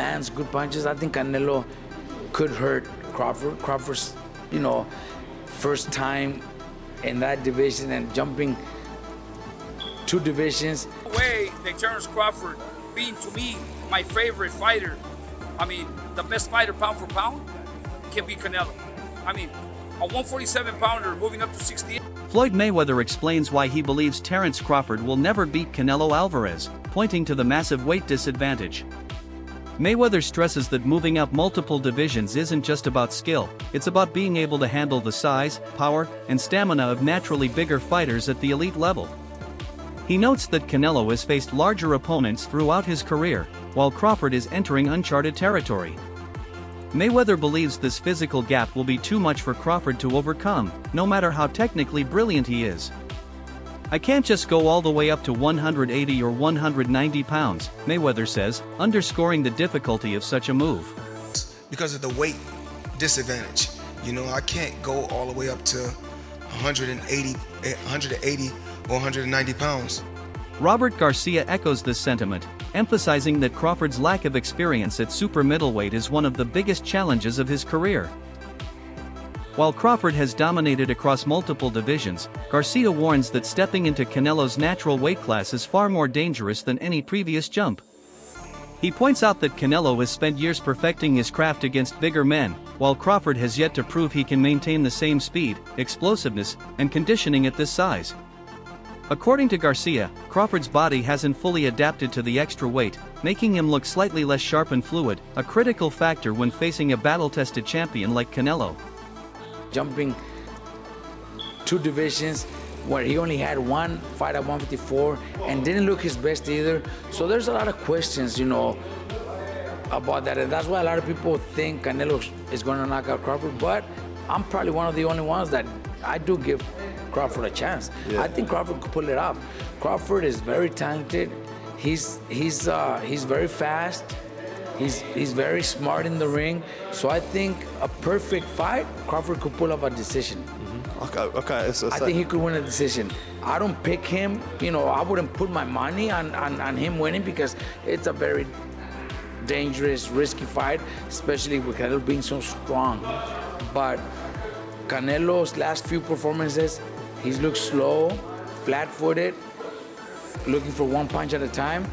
lands good punches. I think Canelo could hurt Crawford. Crawford's, first time in that division and jumping 2 divisions. The way that Terence Crawford being, to me, my favorite fighter, the best fighter pound for pound, can be Canelo. A 147-pounder moving up to 68. Floyd Mayweather explains why he believes Terence Crawford will never beat Canelo Álvarez, pointing to the massive weight disadvantage. Mayweather stresses that moving up multiple divisions isn't just about skill, it's about being able to handle the size, power, and stamina of naturally bigger fighters at the elite level. He notes that Canelo has faced larger opponents throughout his career, while Crawford is entering uncharted territory. Mayweather believes this physical gap will be too much for Crawford to overcome, no matter how technically brilliant he is. "I can't just go all the way up to 180 or 190 pounds, Mayweather says, underscoring the difficulty of such a move. Because of the weight disadvantage. I can't go all the way up to 180 or 190 pounds. Robert Garcia echoes this sentiment, emphasizing that Crawford's lack of experience at super middleweight is one of the biggest challenges of his career. While Crawford has dominated across multiple divisions, Garcia warns that stepping into Canelo's natural weight class is far more dangerous than any previous jump. He points out that Canelo has spent years perfecting his craft against bigger men, while Crawford has yet to prove he can maintain the same speed, explosiveness, and conditioning at this size. According to Garcia, Crawford's body hasn't fully adapted to the extra weight, making him look slightly less sharp and fluid, a critical factor when facing a battle-tested champion like Canelo. Jumping 2 divisions where he only had 1 fight at 154 and didn't look his best either. So there's a lot of questions, about that. And that's why a lot of people think Canelo is going to knock out Crawford, but I'm probably one of the only ones that I do give Crawford a chance. Yeah. I think Crawford could pull it off. Crawford is very talented. He's very fast. He's very smart in the ring. So I think a perfect fight, Crawford could pull off a decision. Mm-hmm. Okay. I think he could win a decision. I don't pick him. I wouldn't put my money on him winning because it's a very dangerous, risky fight, especially with Canelo being so strong. But Canelo's last few performances, he's looked slow, flat-footed, looking for 1 punch at a time.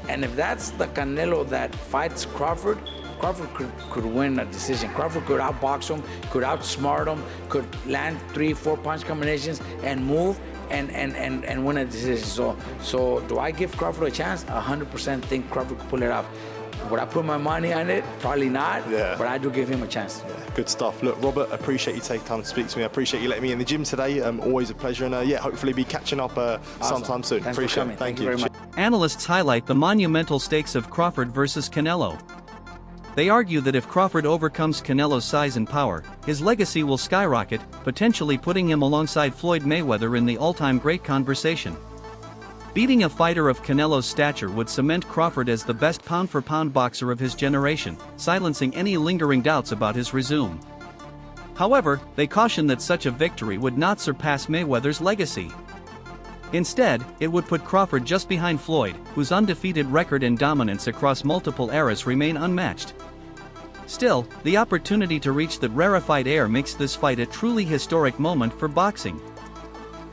And if that's the Canelo that fights Crawford, Crawford could win a decision. Crawford could outbox him, could outsmart him, could land 3-4 punch combinations and move and win a decision. So do I give Crawford a chance? 100% think Crawford could pull it off. Would I put my money on it? Probably not, but I do give him a chance. Yeah, good stuff. Look, Robert, I appreciate you taking time to speak to me. I appreciate you letting me in the gym today. Always a pleasure. And hopefully be catching up sometime soon. Thanks appreciate for coming. it. Thank you very much. Analysts highlight the monumental stakes of Crawford versus Canelo. They argue that if Crawford overcomes Canelo's size and power, his legacy will skyrocket, potentially putting him alongside Floyd Mayweather in the all-time great conversation. Beating a fighter of Canelo's stature would cement Crawford as the best pound-for-pound boxer of his generation, silencing any lingering doubts about his resume. However, they caution that such a victory would not surpass Mayweather's legacy. Instead, it would put Crawford just behind Floyd, whose undefeated record and dominance across multiple eras remain unmatched. Still, the opportunity to reach that rarefied air makes this fight a truly historic moment for boxing.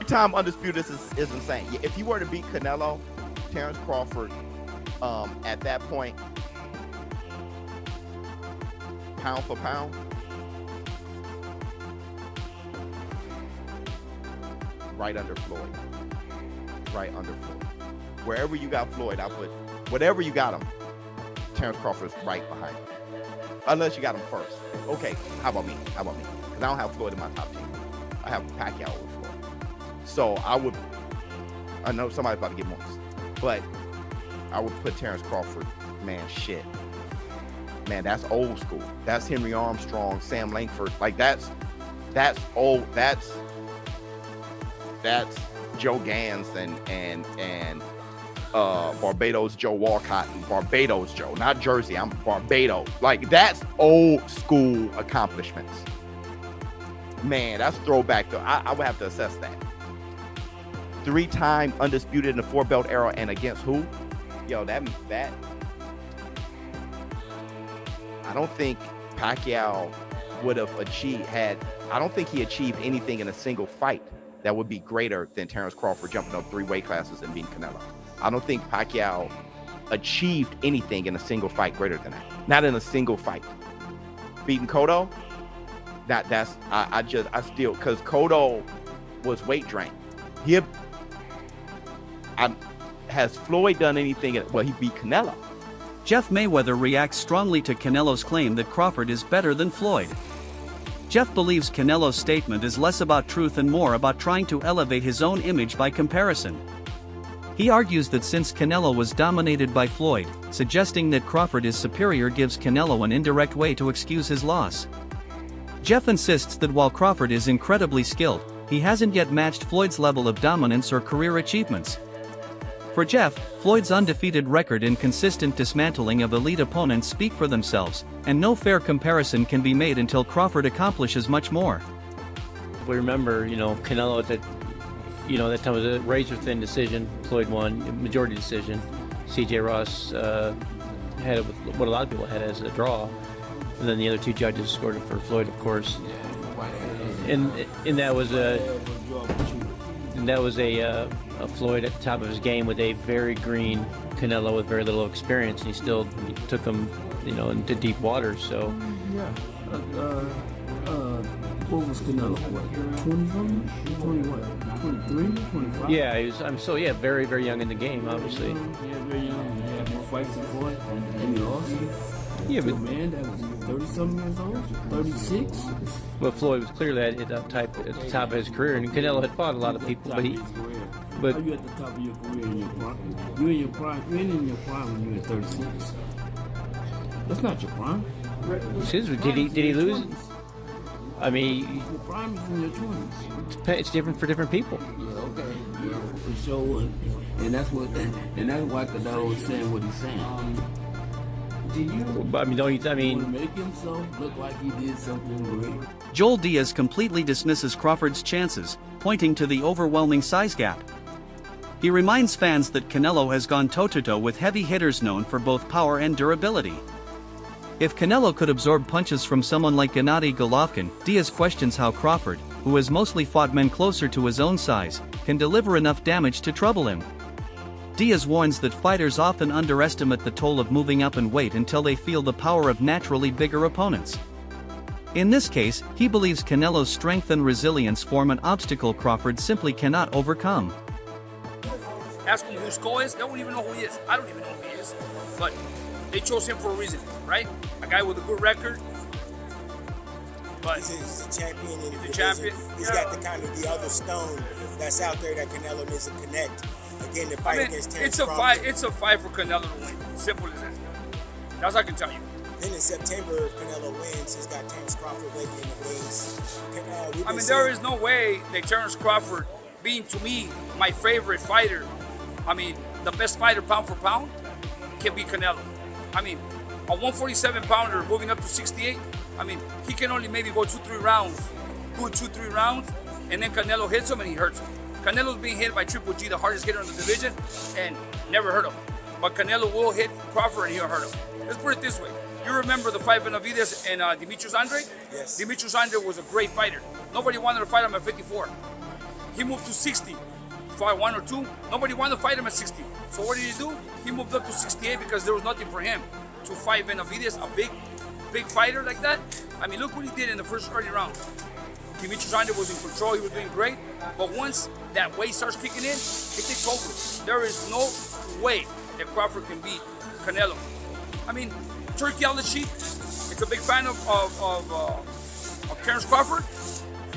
Time undisputed is insane. If you were to beat Canelo, Terence Crawford, at that point, pound for pound, right under Floyd. Right under Floyd. Wherever you got Floyd, I put whatever you got him, Terence Crawford's right behind him. Unless you got him first. Okay, how about me? Because I don't have Floyd in my top 10. I have Pacquiao over Floyd. So I know somebody's about to get moist, but I would put Terence Crawford, man, that's old school. That's Henry Armstrong, Sam Langford. Like that's old. That's Joe Gans and Barbados Joe Walcott and Barbados Joe, not Jersey. I'm Barbados. Like that's old school accomplishments. Man, that's throwback. I would have to assess that. 3-time undisputed in the 4-belt era, and against who? Yo, that I don't think Pacquiao would have I don't think he achieved anything in a single fight that would be greater than Terence Crawford jumping up 3 weight classes and beating Canelo. I don't think Pacquiao achieved anything in a single fight greater than that. Not in a single fight. Beating Cotto, I still, because Cotto was weight drained. Has Floyd done anything? Well, he beat Canelo. Jeff Mayweather reacts strongly to Canelo's claim that Crawford is better than Floyd. Jeff believes Canelo's statement is less about truth and more about trying to elevate his own image by comparison. He argues that since Canelo was dominated by Floyd, suggesting that Crawford is superior gives Canelo an indirect way to excuse his loss. Jeff insists that while Crawford is incredibly skilled, he hasn't yet matched Floyd's level of dominance or career achievements. For Jeff, Floyd's undefeated record and consistent dismantling of elite opponents speak for themselves, and no fair comparison can be made until Crawford accomplishes much more. We remember, Canelo that time was a razor-thin decision. Floyd won, majority decision. C.J. Ross had it with what a lot of people had as a draw, and then the other 2 judges scored it for Floyd, of course. And that was a Floyd at the top of his game with a very green Canelo with very little experience, and he still took him, into deep waters. So yeah, what was Canelo? What, 20-something? 23, 25? Yeah, he was. Very, very young in the game, obviously. Yeah, very young. He had more fights than Floyd, and he lost. Yeah, but man that was 30-something years old, 36. But Floyd was clearly at the top of his career, and Canelo had fought a lot of people, but How you at the top of your career in your prime? You in your prime when you were 36. That's not your prime. Did he lose? I mean, your prime is in your 20s. It's different for different people. Yeah, okay. Yeah, for sure. And that's why Canelo is saying what he's saying. To make himself look like he did something great. Joel Diaz completely dismisses Crawford's chances, pointing to the overwhelming size gap. He reminds fans that Canelo has gone toe-to-toe with heavy hitters known for both power and durability. If Canelo could absorb punches from someone like Gennady Golovkin, Diaz questions how Crawford, who has mostly fought men closer to his own size, can deliver enough damage to trouble him. Diaz warns that fighters often underestimate the toll of moving up in weight until they feel the power of naturally bigger opponents. In this case, he believes Canelo's strength and resilience form an obstacle Crawford simply cannot overcome. Ask him who Skull is, they don't even know who he is. I don't even know who he is. But they chose him for a reason, right? A guy with a good record. But he's a champion in the champion. He's got the other stone that's out there that Canelo needs to connect. Again, the fight against Terence Crawford. It's a fight for Canelo to win. Simple as that. That's what I can tell you. Then in September, if Canelo wins, he's got Terence Crawford waiting in the wings. There is no way that Terence Crawford, being to me my favorite fighter, the best fighter pound for pound, can beat Canelo. A 147-pounder moving up to 68, he can only maybe go 2-3 rounds, and then Canelo hits him and he hurts him. Canelo's being hit by Triple G, the hardest hitter in the division, and never hurt him. But Canelo will hit Crawford and he'll hurt him. Let's put it this way. You remember the fight Benavidez and Demetrius Andrade? Yes. Demetrius Andrade was a great fighter. Nobody wanted to fight him at 54. He moved to 60. Fought 1 or 2. Nobody wanted to fight him at 60. So what did he do? He moved up to 68 because there was nothing for him to fight Benavidez, a big fighter like that. Look what he did in the first early round. Demetrius Andrade was in control, he was doing great, but once that weight starts kicking in, it takes over. There is no way that Crawford can beat Canelo. Turkey on the sheet, it's a big fan of Terence Crawford.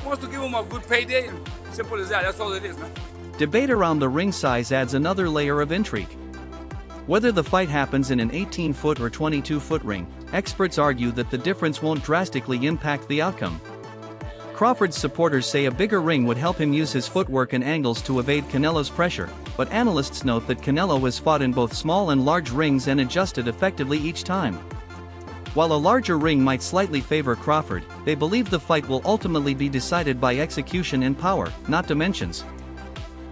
He wants to give him a good payday, and simple as that, that's all it is, man. Debate around the ring size adds another layer of intrigue. Whether the fight happens in an 18-foot or 22-foot ring, experts argue that the difference won't drastically impact the outcome. Crawford's supporters say a bigger ring would help him use his footwork and angles to evade Canelo's pressure, but analysts note that Canelo has fought in both small and large rings and adjusted effectively each time. While a larger ring might slightly favor Crawford, they believe the fight will ultimately be decided by execution and power, not dimensions.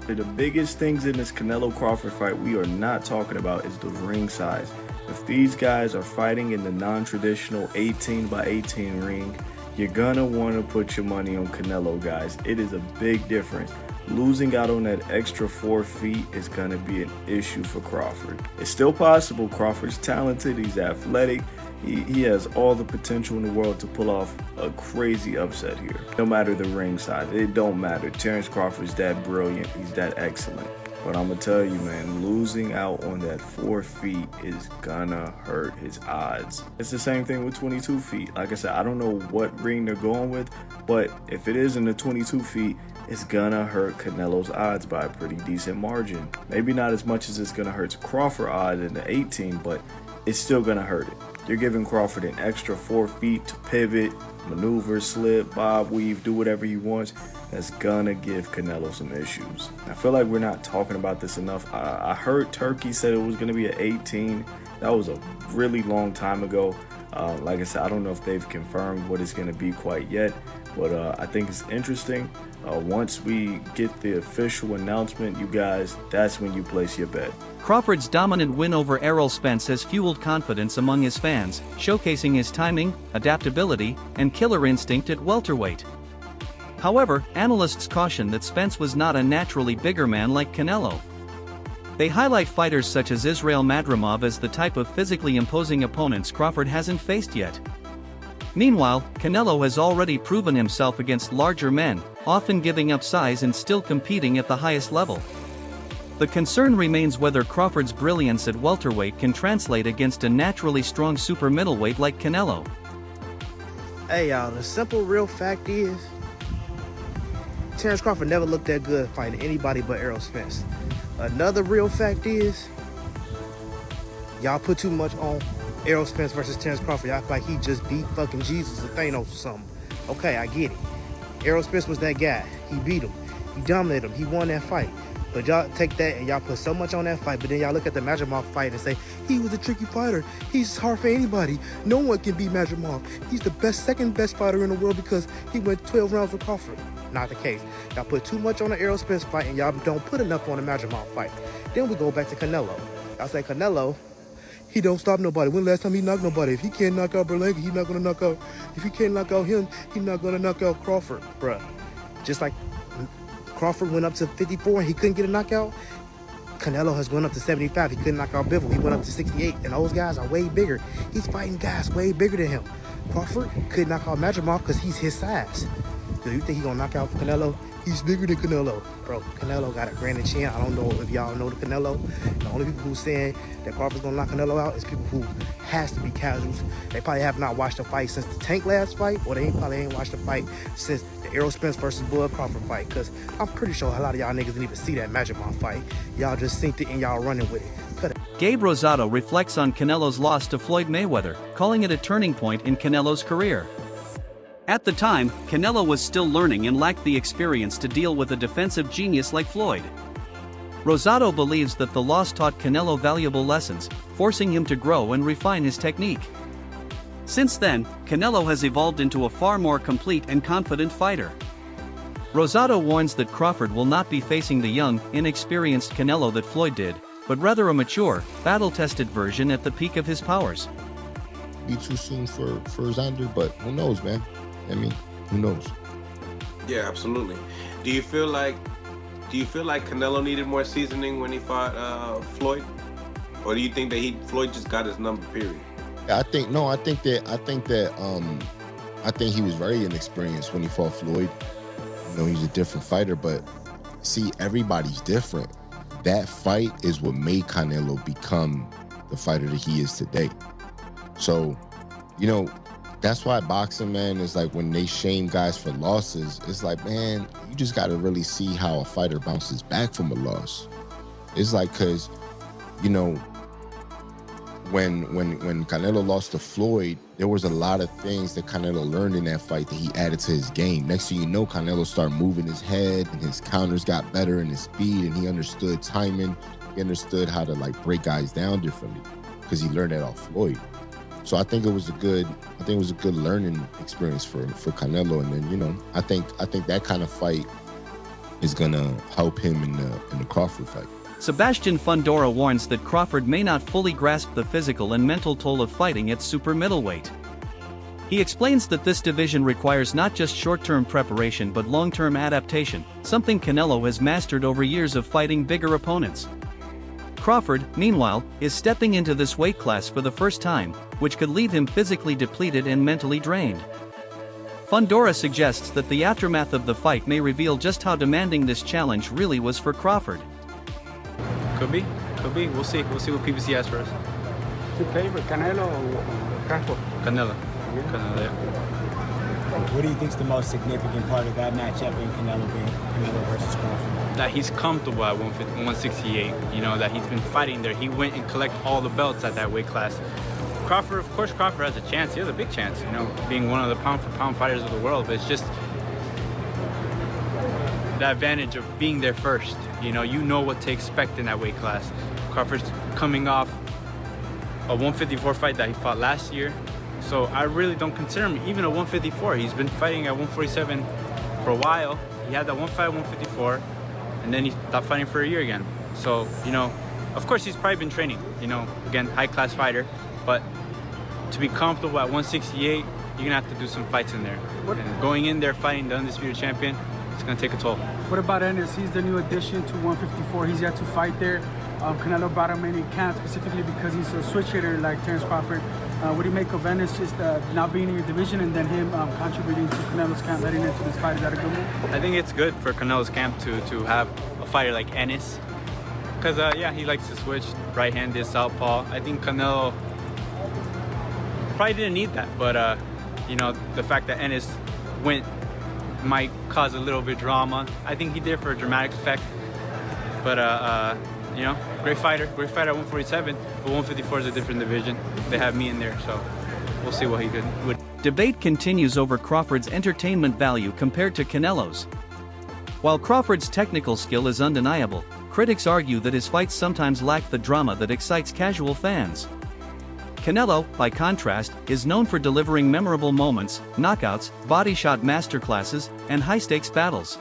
The biggest things in this Canelo-Crawford fight we are not talking about is the ring size. If these guys are fighting in the non-traditional 18 by 18 ring, you're gonna want to put your money on Canelo, guys. It is a big difference. Losing out on that extra 4 feet is gonna be an issue for Crawford. It's still possible. Crawford's talented, he's athletic, he has all the potential in the world to pull off a crazy upset here. No matter the ring size, it don't matter. Terence Crawford's that brilliant, he's that excellent. But I'm gonna tell you, man, losing out on that 4 feet is gonna hurt his odds. It's the same thing with 22 feet. Like I said, I don't know what ring they're going with, but if it is in the 22 feet, it's gonna hurt Canelo's odds by a pretty decent margin. Maybe not as much as it's gonna hurt Crawford odds in the 18, but it's still gonna hurt it. You're giving Crawford an extra 4 feet to pivot, maneuver, slip, bob, weave, do whatever he wants. That's gonna give Canelo some issues. I feel like we're not talking about this enough. I heard Turkey said it was gonna be an 18. That was a really long time ago. Like I said, I don't know if they've confirmed what it's gonna be quite yet, but I think it's interesting. Once we get the official announcement, you guys, that's when you place your bet. Crawford's dominant win over Errol Spence has fueled confidence among his fans, showcasing his timing, adaptability, and killer instinct at welterweight. However, analysts caution that Spence was not a naturally bigger man like Canelo. They highlight fighters such as Israel Madrimov as the type of physically imposing opponents Crawford hasn't faced yet. Meanwhile, Canelo has already proven himself against larger men, often giving up size and still competing at the highest level. The concern remains whether Crawford's brilliance at welterweight can translate against a naturally strong super middleweight like Canelo. Hey y'all, the simple real fact is, Terence Crawford never looked that good fighting anybody but Errol Spence. Another real fact is, y'all put too much on Errol Spence versus Terence Crawford. Y'all act like he just beat fucking Jesus or Thanos or something. Okay, I get it. Errol Spence was that guy. He beat him. He dominated him. He won that fight. But y'all take that and y'all put so much on that fight, but then y'all look at the Madrimov fight and say, he was a tricky fighter. He's hard for anybody. No one can beat Madrimov. He's the second best fighter in the world because he went 12 rounds with Crawford. Not the case. Y'all put too much on the Errol Spence fight and y'all don't put enough on the Madrimov fight. Then we go back to Canelo. Y'all say Canelo, he don't stop nobody. When the last time he knocked nobody? If he can't knock out Berlanga, he's not gonna knock out. If he can't knock out him, he's not gonna knock out Crawford, bruh. Just like Crawford went up to 54 and he couldn't get a knockout, Canelo has gone up to 75. He couldn't knock out Bivol. He went up to 68. And those guys are way bigger. He's fighting guys way bigger than him. Crawford couldn't knock out Madrimov because he's his size. Do you think he's gonna knock out Canelo? He's bigger than Canelo. Bro, Canelo got a granite chin. I don't know if y'all know the Canelo. The only people who saying that Crawford's gonna knock Canelo out is people who has to be casuals. They probably have not watched a fight since the Tank last fight, or they probably ain't watched a fight since the Errol Spence versus Bud Crawford fight, because I'm pretty sure a lot of y'all niggas didn't even see that Madrimov fight. Y'all just synced it and y'all running with it. Gabe Rosado reflects on Canelo's loss to Floyd Mayweather, calling it a turning point in Canelo's career. At the time, Canelo was still learning and lacked the experience to deal with a defensive genius like Floyd. Rosado believes that the loss taught Canelo valuable lessons, forcing him to grow and refine his technique. Since then, Canelo has evolved into a far more complete and confident fighter. Rosado warns that Crawford will not be facing the young, inexperienced Canelo that Floyd did, but rather a mature, battle-tested version at the peak of his powers. Be too soon for Xander, but who knows, man? I mean, who knows? Yeah, absolutely. Do you feel like Canelo needed more seasoning when he fought Floyd, or do you think that Floyd just got his number? Period. Yeah, I think he was very inexperienced when he fought Floyd. You know, he's a different fighter, but see, everybody's different. That fight is what made Canelo become the fighter that he is today. So, you know, that's why boxing, man, is like when they shame guys for losses, it's like, man, you just got to really see how a fighter bounces back from a loss. It's like, because, you know, when Canelo lost to Floyd, there was a lot of things that Canelo learned in that fight that he added to his game. Next thing you know, Canelo started moving his head and his counters got better and his speed, and he understood timing. He understood how to like break guys down differently because he learned that off Floyd. So I think it was a good learning experience for Canelo, and then, you know, I think that kind of fight is gonna help him in the Crawford fight. Sebastian Fundora warns that Crawford may not fully grasp the physical and mental toll of fighting at super middleweight. He explains that this division requires not just short-term preparation but long-term adaptation, something Canelo has mastered over years of fighting bigger opponents. Crawford, meanwhile, is stepping into this weight class for the first time, which could leave him physically depleted and mentally drained. Fundora suggests that the aftermath of the fight may reveal just how demanding this challenge really was for Crawford. Could be. We'll see what PBC has for us. Your favorite, Canelo or Crawford? Canelo. What do you think is the most significant part of that matchup in Canelo versus Crawford? That he's comfortable at 168. You know, that he's been fighting there. He went and collected all the belts at that weight class. Crawford, of course, Crawford has a chance. He has a big chance, you know, being one of the pound-for-pound fighters of the world. But it's just the advantage of being there first. You know what to expect in that weight class. Crawford's coming off a 154 fight that he fought last year. So I really don't consider him even a 154. He's been fighting at 147 for a while. He had that one fight at 154, and then he stopped fighting for a year again. So, you know, of course he's probably been training, you know, again, high-class fighter. But to be comfortable at 168, you're gonna have to do some fights in there. And going in there fighting the undisputed champion, it's gonna take a toll. What about Ennis? He's the new addition to 154. He's yet to fight there. Canelo brought him in, he can't, specifically because he's a switch hitter like Terence Crawford. What do you make of Ennis just not being in your division and then him contributing to Canelo's camp heading into this fight? Is that a good move? I think it's good for Canelo's camp to have a fighter like Ennis. Because, yeah, he likes to switch right-handed, southpaw. I think Canelo probably didn't need that, but, you know, the fact that Ennis went might cause a little bit of drama. I think he did for a dramatic effect. But, you know, great fighter at 147, but 154 is a different division. They have me in there, so we'll see what he would. Debate continues over Crawford's entertainment value compared to Canelo's. While Crawford's technical skill is undeniable, critics argue that his fights sometimes lack the drama that excites casual fans. Canelo, by contrast, is known for delivering memorable moments, knockouts, body shot masterclasses, and high-stakes battles.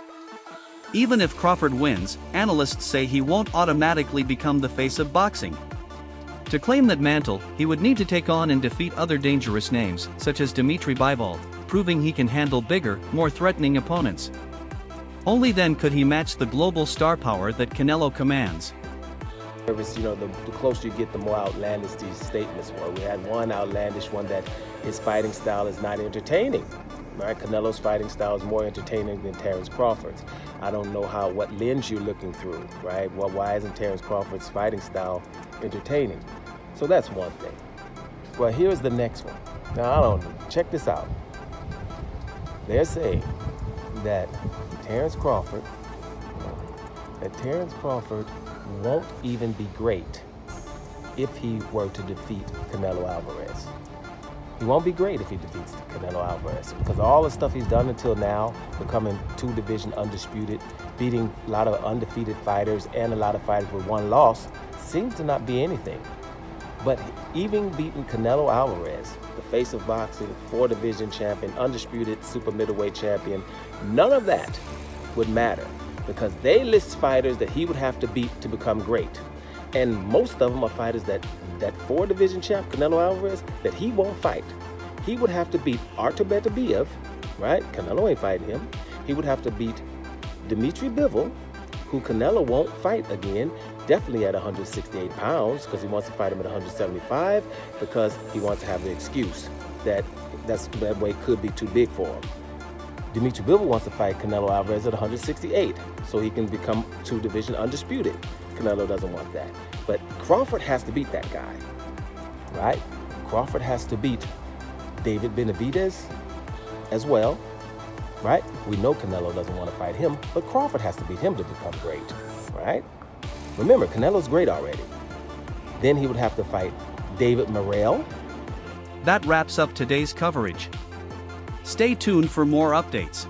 Even if Crawford wins, analysts say he won't automatically become the face of boxing. To claim that mantle, he would need to take on and defeat other dangerous names, such as Dimitri Bivol, proving he can handle bigger, more threatening opponents. Only then could he match the global star power that Canelo commands. You know, the closer you get, the more outlandish these statements were. We had one outlandish one that his fighting style is not entertaining. Right? Canelo's fighting style is more entertaining than Terence Crawford's. I don't know what lens you're looking through, right? Well, why isn't Terence Crawford's fighting style entertaining? So that's one thing. Well, here's the next one. Now, check this out. They're saying that Terence Crawford won't even be great if he were to defeat Canelo Álvarez. He won't be great if he defeats Canelo Álvarez because all the stuff he's done until now, becoming two-division undisputed, beating a lot of undefeated fighters and a lot of fighters with one loss, seems to not be anything. But even beating Canelo Álvarez, the face of boxing, four-division champion, undisputed super middleweight champion, none of that would matter because they list fighters that he would have to beat to become great. And most of them are fighters that four-division champ, Canelo Álvarez, that he won't fight. He would have to beat Artur Beterbiev, right? Canelo ain't fighting him. He would have to beat Dimitri Bivol, who Canelo won't fight again, definitely at 168 pounds, because he wants to fight him at 175, because he wants to have the excuse that that weight could be too big for him. Dimitri Bivol wants to fight Canelo Álvarez at 168, so he can become two-division undisputed. Canelo doesn't want that. But Crawford has to beat that guy, right? Crawford has to beat David Benavidez as well, right? We know Canelo doesn't want to fight him, but Crawford has to beat him to become great, right? Remember, Canelo's great already. Then he would have to fight David Morrell. That wraps up today's coverage. Stay tuned for more updates.